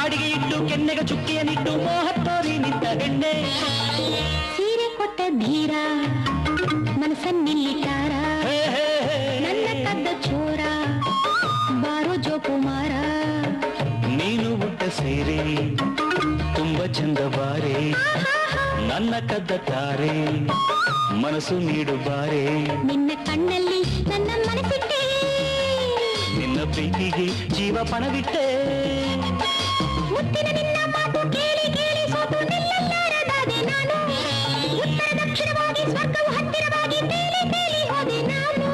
ಅಡಿಗೆ ಇಟ್ಟು ಕೆನ್ನೆಗ ಚುಕ್ಕಿಯನ್ನಿಟ್ಟು ಮೋಹತ್ತೋರಿ ನಿಂತ ಹೆಣ್ಣೆ ಸೀರೆ ಕೊಟ್ಟ ಧೀರ ಮನಸ್ಸನ್ನಿಲ್ಲಿಟ್ಟಾರ ನನ್ನ ಕದ್ದ ಚೋರ ಬಾರೋ ಜೋಕುಮಾರ ನೀನು ಉಟ್ಟ ಸೇರೆ ತುಂಬ ಚಂದ ಬಾರೆ ನನ್ನ ಕದ್ದ ತಾರೆ ಮನಸ್ಸು ನೀಡು ಬಾರೆ ನಿನ್ನ ಕಣ್ಣಲ್ಲಿ ನನ್ನ ಮನಸ್ಸಿಟ್ಟೆ ನಿನ್ನ ಪ್ರೀತಿಗೆ ಜೀವ ಪಣವಿಟ್ಟೆ ಮುತ್ತಿನ ನಿನ್ನ ಮಾತು ಕೇಳಿ ಕೇಳಿ ಸೋತು ನಿಲ್ಲಲಾರದಾದೆ ನಾನು ಉತ್ತರ ದಕ್ಷಿಣವಾಗಿ ಸ್ವರ್ಗವು ಹತ್ತಿರವಾಗಿ ತೇಲಿ ತೇಲಿ ಹೋದೆ ನಾನು